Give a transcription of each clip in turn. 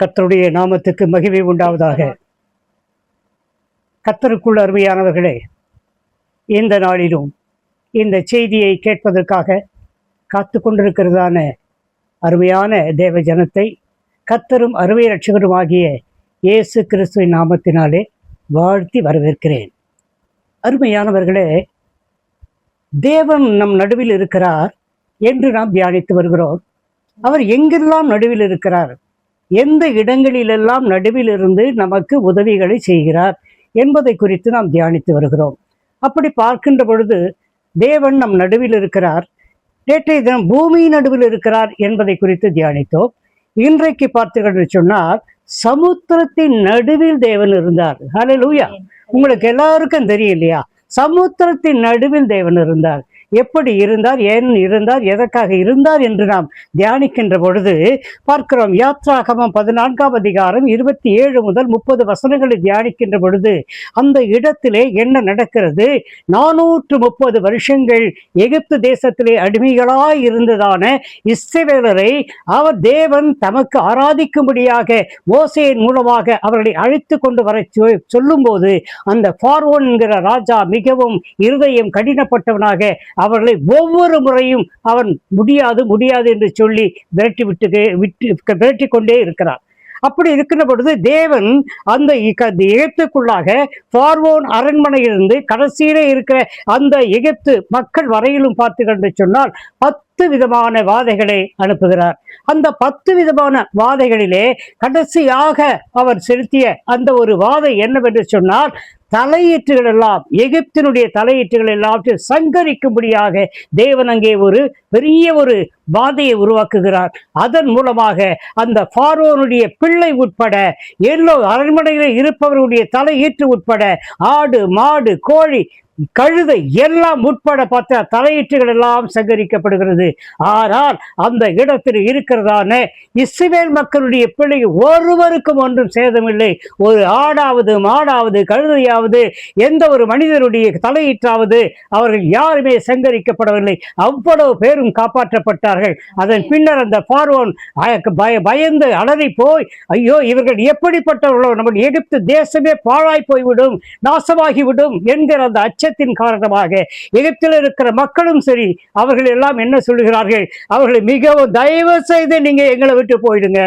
கர்த்தருடைய நாமத்துக்கு மகிமை உண்டாவதாக. கர்த்தருக்குள் அருமையானவர்களே, இந்த நாளிலும் இந்த செய்தியை கேட்பதற்காக காத்து கொண்டிருக்கிறதான அருமையான தேவ ஜனத்தை கர்த்தரும் அருமை ரட்சகரும் ஆகிய இயேசு கிறிஸ்துவின் நாமத்தினாலே வாழ்த்தி வரவேற்கிறேன். அருமையானவர்களே, தேவன் நம் நடுவில் இருக்கிறார் என்று நாம் தியானித்து வருகிறோம். அவர் எங்கெல்லாம் நடுவில் இருக்கிறார், எந்த இடங்களிலெல்லாம் நடுவில் இருந்து நமக்கு உதவிகளை செய்கிறார் என்பதை குறித்து நாம் தியானித்து வருகிறோம். அப்படி பார்க்கின்ற பொழுது தேவன் நம் நடுவில் இருக்கிறார். நேற்றைய தினம் பூமி நடுவில் இருக்கிறார் என்பதை குறித்து தியானித்தோம். இன்றைக்கு பார்த்தீர்கள் சொன்னால் சமுத்திரத்தின் நடுவில் தேவன் இருந்தார். ஹல்லேலூயா! உங்களுக்கு எல்லாருக்கும் தெரியும் இல்லையா? சமுத்திரத்தின் நடுவில் தேவன் இருந்தார். எப்படி இருந்தார், ஏன் இருந்தார், எதற்காக இருந்தார் என்று நாம் தியானிக்கின்ற பொழுது பார்க்கிறோம். யாத்ராகமம் 14ஆம் அதிகாரம் 27 முதல் 30 வசனங்களை தியானிக்கின்ற பொழுது அந்த இடத்திலே என்ன நடக்கிறது? 430 வருஷங்கள் எகிப்து தேசத்திலே அடிமைகளாய் இருந்ததான இஸ்ரவேலரை அவர் தேவன் தமக்கு ஆராதிக்கும்படியாக மோசேயின் மூலமாக அவர்களை அழைத்து கொண்டு வர சொல்லும் போது அந்த பார்வோன் என்கிற ராஜா மிகவும் இருதயம் கடினப்பட்டவனாக அவர்களை ஒவ்வொரு முறையும் அவன் முடியாது என்று சொல்லி விரட்டி கொண்டே இருக்கிறார். அப்படி இருக்கிற பொழுது தேவன் அந்த எகிப்துக்குள்ளாக பார்வோன் அரண்மனையிலிருந்து கடைசியிலே இருக்கிற அந்த எகிப்து மக்கள் வரையிலும் பார்த்தீர்கள் சொன்னால் 10 விதமான வாதைகளை அனுப்புகிறார். அந்த 10 விதமான வாதைகளிலே கடைசியாக அவர் செலுத்திய அந்த ஒரு வாதை என்னவென்று சொன்னால், தலையீற்றுகள் எல்லாம், எகிப்தினுடைய தலையீற்றுகள் எல்லாவற்றையும் சங்கரிக்கும்படியாக தேவன் அங்கே ஒரு பெரிய ஒரு வாதையை உருவாக்குகிறார். அதன் மூலமாக அந்த பார்வோனுடைய பிள்ளை உட்பட அரண்மனையில் இருப்பவர்களுடைய தலையீற்று உட்பட ஆடு மாடு கோழி கழுதை எல்லாம் உட்பட பார்த்த தலையீற்றுகள் எல்லாம் சங்கரிக்கப்படுகிறது. ஆனால் அந்த இடத்தில் இருக்கிறதான இஸ்ரவேல் மக்களுடைய பிள்ளை ஒருவருக்கும் ஒன்றும் சேதமில்லை. ஒரு ஆடாவது மாடாவது கழுதையாவது எந்த ஒரு மனிதனுடைய தலையீற்றாவது அவர்கள் யாருமே சங்கரிக்கப்படவில்லை. அவ்வளவு பேரும் காப்பாற்றப்பட்டார்கள். அதன் பின்னர் அந்த பார்வோன் பயந்து அலறி போய், ஐயோ இவர்கள் எப்படிப்பட்டவர்களோ, நம்ம எகிப்து தேசமே பாழாய் போய்விடும், நாசமாகிவிடும் என்கிற அந்த அச்சத்தின் காரணமாக எகிப்தில் இருக்கிற மக்களும் சரி, அவர்கள் எல்லாம் என்ன சொல்லுகிறார்கள்? அவர்களை மிகவும் தயவு செய்து நீங்க எங்களை விட்டு போயிடுங்க,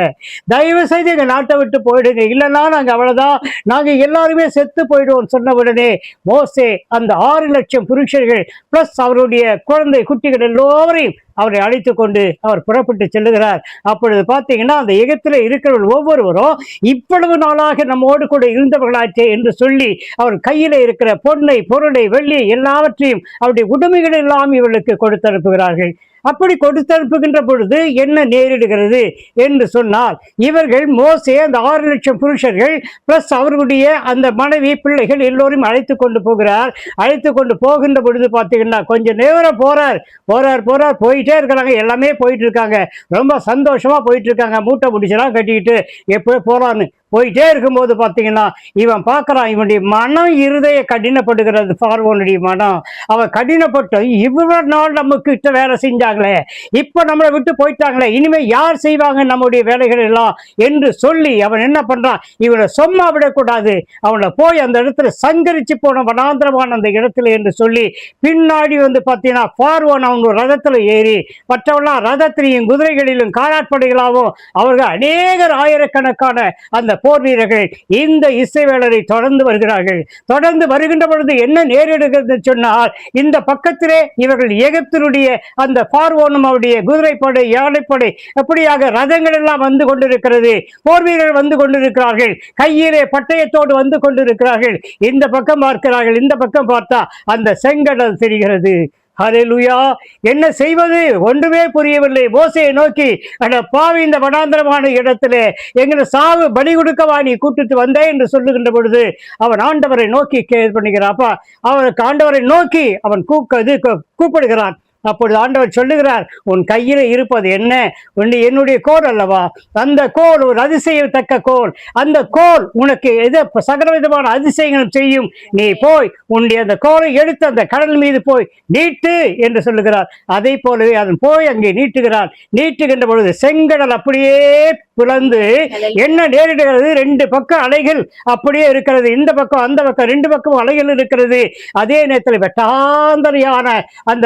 தயவு செய்து எங்க நாட்டை விட்டு போயிடுங்க, இல்லைன்னா நாங்க அவ்வளவுதான், நாங்க எல்லாருமே செத்து போயிடுவோம் சொன்ன உடனே மோசே அந்த 6 லட்சம் புருஷர்கள் பிளஸ் அவருடைய குழந்தை குட்டிகள் எல்லோரையும் அவரை அழைத்து கொண்டு அவர் புறப்பட்டு செல்லுகிறார். அப்பொழுது பார்த்தீங்கன்னா அந்த எகிப்தில் இருக்கிறவர்கள் ஒவ்வொருவரும் இவ்வளவு நாளாக நம்மோடு கூட இருந்தவர்களாச்சே என்று சொல்லி அவர் கையில இருக்கிற பொன்னை பொருளை வெள்ளி எல்லாவற்றையும் அவருடைய உடைமைகள் எல்லாம் இவர்களுக்கு கொடுத்து அனுப்புகிறார்கள். அப்படி கொடுத்து அனுப்புகின்ற பொழுது என்ன நேரிடுகிறது என்று சொன்னால், இவர்கள் மோசே அந்த 6 லட்சம் புருஷர்கள் பிளஸ் அவர்களுடைய அந்த மனைவி பிள்ளைகள் எல்லோரும் அழைத்து கொண்டு போகிறார். அழைத்து கொண்டு போகின்ற பொழுது பார்த்தீங்கன்னா கொஞ்சம் நேரம் போறார் போயிட்டே இருக்கிறாங்க. எல்லாமே போயிட்டு இருக்காங்க, ரொம்ப சந்தோஷமா போயிட்டு இருக்காங்க. மூட்டை முடிச்செல்லாம் கட்டிக்கிட்டு எப்போ போறான்னு போயிட்டே இருக்கும்போது பார்த்தீங்கன்னா இவன் பார்க்குறான், இவனுடைய மனம் இருதய கடினப்படுகிறது. பார்வோனுடைய மனம் அவன் கடினப்பட்டு, இவ்வளவு நாள் நமக்கு கிட்ட வேலை செஞ்சாங்களே, இப்போ நம்மளை விட்டு போயிட்டாங்களே, இனிமேல் யார் செய்வாங்க நம்முடைய வேலைகள் எல்லாம் என்று சொல்லி அவன் என்ன பண்றான், இவனை சும்மா விடக்கூடாது, அவனை போய் அந்த இடத்துல சங்கரிச்சு போன வனாந்திரமான அந்த இடத்துல என்று சொல்லி பின்னாடி வந்து பார்த்தீங்கன்னா பார்வோன் அவங்க ரதத்தில் ஏறி மற்றவெல்லாம் ரதத்திலையும் குதிரைகளிலும் காலாட்படைகளாகவும் அவர்கள் அநேகர் ஆயிரக்கணக்கான அந்த போர் வீரர்கள் இந்த இஸ்ரவேலரை தொடர்ந்து வருகிறார்கள். தொடர்ந்து வருகின்ற பொழுது என்ன நேரிடுகிறது சொன்னால், இந்த பக்கத்திலே இவர்கள் எகிப்தினுடைய அந்த பார்வோனும் அவருடைய குதிரைப்படை யானைப்படை எப்படியாக ரதங்கள் எல்லாம் வந்து கொண்டிருக்கிறது, போர் வீரர்கள் வந்து கொண்டிருக்கிறார்கள், கையிலே பட்டயத்தோடு வந்து கொண்டிருக்கிறார்கள். இந்த பக்கம் பார்க்கிறார்கள், இந்த பக்கம் பார்த்தா அந்த செங்கடல் தெரிகிறது. ஹல்லேலூயா! என்ன செய்வது ஒன்றுமே புரியவில்லை. மோசேயை நோக்கி, அட பாவி, இந்த வனாந்தரமான இடத்திலே எங்களை சாவு பலி கொடுக்கவா நீ கூட்டிட்டு வந்தே என்று சொல்லுகின்ற பொழுது அவன் ஆண்டவரை நோக்கி பண்ணுகிறான். அப்பா அவனுக்கு ஆண்டவரை நோக்கி அவன் கூப்பிடுகிறான். அப்பொழுது ஆண்டவர் சொல்லுகிறார், உன் கையில இருப்பது என்ன? என்னுடைய கோல் அல்லவா? அந்த கோல் ஒரு அதிசயத்தக்க கோல். அந்த கோல் உனக்கு சகல விதமான அதிசயங்களும் செய்யும். நீ போய் உன்னுடைய அந்த கோலை எடுத்து அந்த கடல் மீது போய் நீட்டு என்று சொல்லுகிறார். அதை போலவே அதன் போய் அங்கே நீட்டுகிறார். நீட்டுகின்ற பொழுது செங்கடல் அப்படியே பிளந்து என்ன நேரிடுகிறது? 2 பக்கம் அலைகள் அப்படியே இருக்கிறது. இந்த பக்கம் அந்த பக்கம் 2 பக்கம் அலைகள் இருக்கிறது. அதே நேரத்தில் வெட்டாந்தரையான அந்த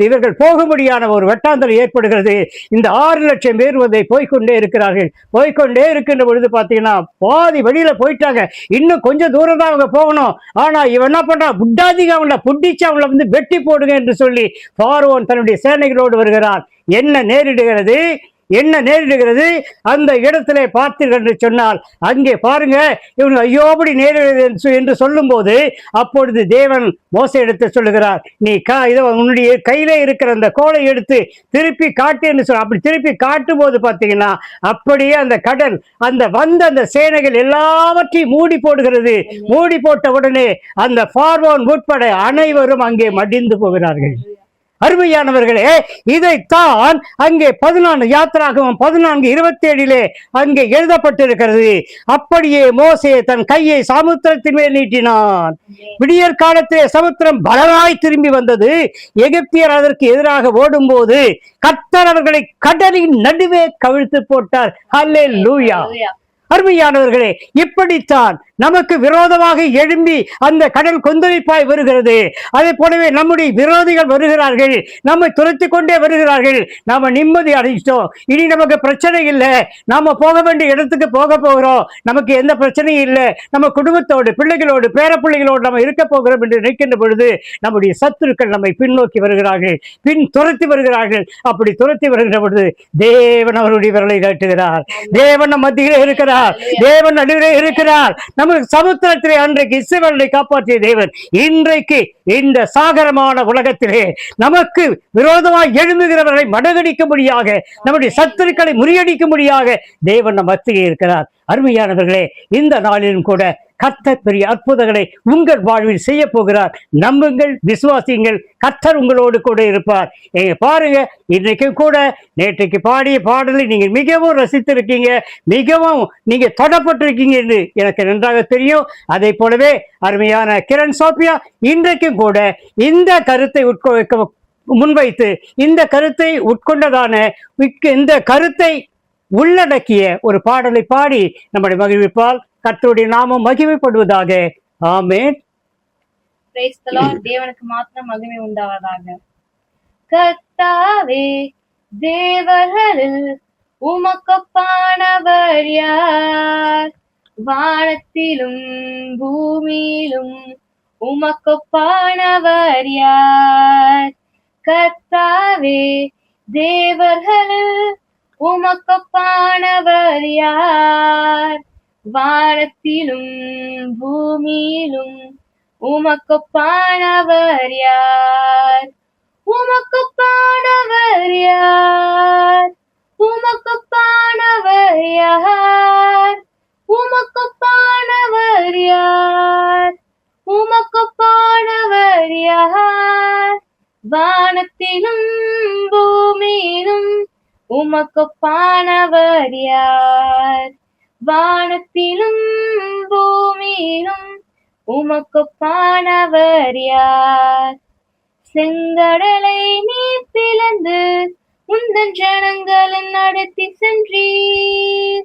இவர்கள் போகும்படியான ஒரு வெட்டாந்தரை ஏற்படுகிறது. இந்த 6 லட்சம் பேர் வந்து போய்கொண்டே இருக்கிறார்கள். போய்கொண்டே இருக்கின்ற பொழுது பார்த்தீங்கன்னா பாதி வெளியில போயிட்டாங்க. இன்னும் கொஞ்சம் தூரம் தான் அவங்க போகணும். ஆனா இவன் என்ன பண்றான்? புட்டாதிக அவங்கள புட்டிச்சு அவங்கள வந்து வெட்டி போடுங்க என்று சொல்லி பார்வோன் தன்னுடைய சேனைகளோடு வருகிறான். என்ன நேரிடுகிறது? அந்த இடத்திலே பார்த்தீர்கள் என்று சொன்னால் அங்கே பாருங்க, இவங்க ஐயோபடி நேரிடுகிறது என்று சொல்லும் போது அப்பொழுது தேவன் மோசே எடுத்து சொல்லுகிறார், நீ உன்னுடைய கையில இருக்கிற அந்த கோலை எடுத்து திருப்பி காட்டு என்று சொல்ல. அப்படி திருப்பி காட்டும் போது பார்த்தீங்கன்னா அப்படியே அந்த கடல் அந்த சேனைகள் எல்லாவற்றையும் மூடி போடுகிறது. மூடி போட்ட உடனே அந்த பார்வோன் உட்பட அனைவரும் அங்கே மடிந்து போகிறார்கள். அருமையானவர்களே, இதைத்தான் அங்கே 14 யாத்திராகமம் 14:27 அங்கே எழுதப்பட்டிருக்கிறது. அப்படியே மோசே தன் கையை சமுத்திரத்தின் மேல் நீட்டினான். விடியற் காலத்திலே சமுத்திரம் பலமாய் திரும்பி வந்தது. எகிப்தியர் அதற்கு எதிராக ஓடும் போது கர்த்தர் அவர்களை கடலின் நடுவே கவிழ்த்து போட்டார். ஹல்லேலூயா. அருமையானவர்களே, இப்படித்தான் நமக்கு விரோதமாக எழும்பி அந்த கடல் கொந்தளிப்பாய் வருகிறது. அதே போலவே நம்முடைய விரோதிகள் வருகிறார்கள், நம்மை துரத்தி கொண்டே வருகிறார்கள். நாம நிம்மதி அடைச்சிட்டோம், இனி நமக்கு பிரச்சனை இல்லை, நாம போக வேண்டிய இடத்துக்கு போக போகிறோம், நமக்கு எந்த பிரச்சனையும் இல்லை, நம்ம குடும்பத்தோடு பிள்ளைகளோடு பேர பிள்ளைகளோடு நம்ம இருக்க போகிறோம் என்று நினைக்கின்ற பொழுது நம்முடைய சத்துருக்கள் நம்மை பின்னோக்கி வருகிறார்கள், துரத்தி வருகிறார்கள். அப்படி துரத்தி வருகின்ற பொழுது தேவன் அவருடைய விரலை காட்டுகிறார். தேவன் நம் மத்தியிலே இருக்கிறார். தேவன் நடுவே இருக்கிறார். நமக்கு சமுத்திரத்திலே அன்றைக்கு இஸ்ரவேலை காப்பாற்றிய தேவன் இன்றைக்கு இந்த சாகரமான உலகத்திலே நமக்கு விரோதமாக எழும்புகிறவர்களை மடங்கடிக்கும்படியாக, நம்முடைய சத்துருக்களை முறியடிக்கும்படியாக தேவன் நம் மத்தியிலே இருக்கிறார். அருமையானவர்களே, இந்த நாளிலும் கூட கர்த்தர் பெரிய அற்புதங்களை உங்கள் வாழ்வில் செய்ய போகிறார். நம்புங்கள், விசுவாசியுங்கள், கர்த்தர் உங்களோடு கூட இருப்பார். பாருங்க, இன்றைக்கும் கூட நேற்றைக்கு பாடிய பாடலை நீங்கள் மிகவும் ரசித்திருக்கீங்க, மிகவும் நீங்க தொடப்பட்டிருக்கீங்க என்று எனக்கு நன்றாக தெரியும். அதை போலவே அருமையான கிரண் சோபியா இன்றைக்கும் கூட இந்த கருத்தை முன்வைத்து இந்த கருத்தை உட்கொண்டதான இந்த கருத்தை உள்ளடக்கிய ஒரு பாடலை பாடி நம்முடைய மகிழ்விப்பால் கர்த்தருடைய நாமம் மகிமைப்படுவதாக. ஆமென். Praise the Lord. தேவனுக்கு மாத்திரம் மகிமை உண்டாவதாக. கர்த்தாவே, தேவர்களில் உமக்கொப்பானவர் யார்? வானத்திலும் பூமியிலும் உமக்கொப்பானவர் யார்? கர்த்தாவே, தேவர்களில் உமக்கொப்பானவர் யார்? வானத்திலும் பூமியிலும் உமக்கொப்பானவர் யார்? உமக்கொப்பானவர் யார்? உமக்கொப்பானவர் யார்? உமக்கொப்பானவர் யார்? உமக்கொப்பானவர் யார்? வானத்திலும் பூமியிலும் உமக்கொப்பானவர் யார்? வானத்திலும் பூமியிலும் உமக்கொப்பானவர் யார்? செங்கடலை நீர் பிளந்து உந்தன் ஜனங்களை நடத்தி சென்றீர்.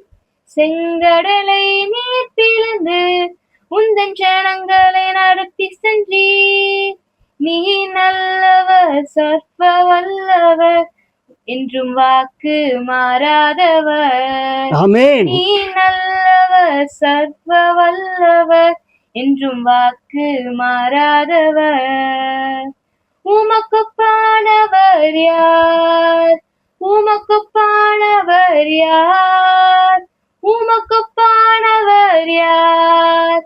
செங்கடலை நீர் பிளந்து உந்தன் ஜனங்களை நடத்தி சென்றீர். நீ நல்லவர், சர்வ வல்லவர், என்றும் வாக்கு மாறாதவர். ஆமென். நீ நல்லவர், சர்வ வல்லவர், என்றும் வாக்கு மாறாதவர். உமக்கொப்பானவர் யார்? உமக்கொப்பானவர் யார்? உமக்கொப்பானவர் யார்?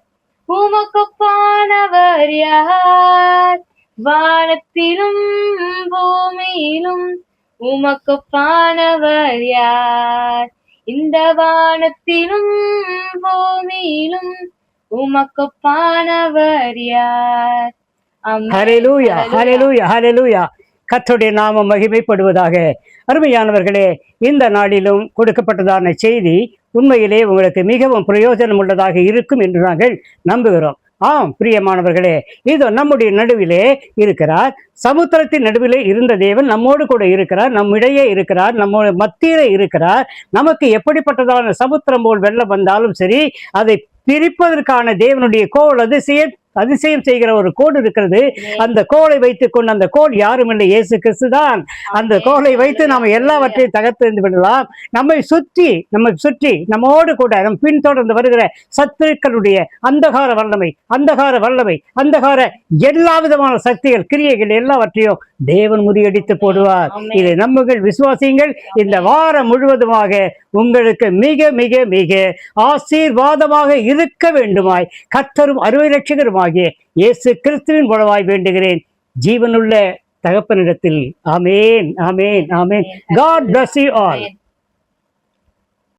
உமக்கொப்பானவர் யார்? வானத்திலும் பூமியிலும் உமக்கொப்பானவர் யார்? இந்த வானத்திலும் பூமியிலும் உமக்கொப்பானவர் யார்? ஹல்லேலூயா, ஹல்லேலூயா, ஹல்லேலூயா. கர்த்தருடைய நாமம் மகிமைப்படுவதாக. அருமையானவர்களே, இந்த நாளிலும் கொடுக்கப்பட்டதான செய்தி உண்மையிலே உங்களுக்கு மிகவும் பிரயோஜனம் உள்ளதாக இருக்கும் என்று நாங்கள் நம்புகிறோம். ஆம் பிரியமானவர்களே, இதோ நம்முடைய நடுவிலே இருக்கிறார். சமுத்திரத்தின் நடுவிலே இருந்த தேவன் நம்மோடு கூட இருக்கிறார், நம்மிடையே இருக்கிறார், நம்ம மத்தியிலே இருக்கிறார். நமக்கு எப்படிப்பட்டதான சமுத்திரம் போல் வெள்ளம் வந்தாலும் சரி, அதை பிரிப்பதற்கான தேவனுடைய கோல் அதிசயம் செய்கிற ஒரு கோடு இருக்கிறது. அந்த கோலை வைத்துக் கொண்டு, அந்த கோல் யாரும் இல்லை, இயேசு கிறிஸ்து தான். அந்த கோலை வைத்து நாம் எல்லாவற்றையும் தகர்த்தெறிந்து விடலாம். நம்மை சுற்றி நம்மோடு கூட நம் பின்தொடர்ந்து வருகிற சத்துருக்களுடைய அந்தகார வல்லமை எல்லா விதமான சக்திகள், கிரியைகள் எல்லாவற்றையும் தேவன் முறியடித்து போடுவார். இதை நம்புங்கள், விசுவாசியுங்கள். இந்த வாரம் முழுவதுமாக உங்களுக்கு மிக மிக மிக ஆசீர்வாதமாக இருக்க வேண்டுமாய் கர்த்தரும் அருமை ரட்சகருமாகிய இயேசு கிறிஸ்துவின் மூலமாய் வேண்டுகிறேன், ஜீவனுள்ள தகப்பனிடத்தில். ஆமேன், ஆமேன், ஆமேன். God bless you all.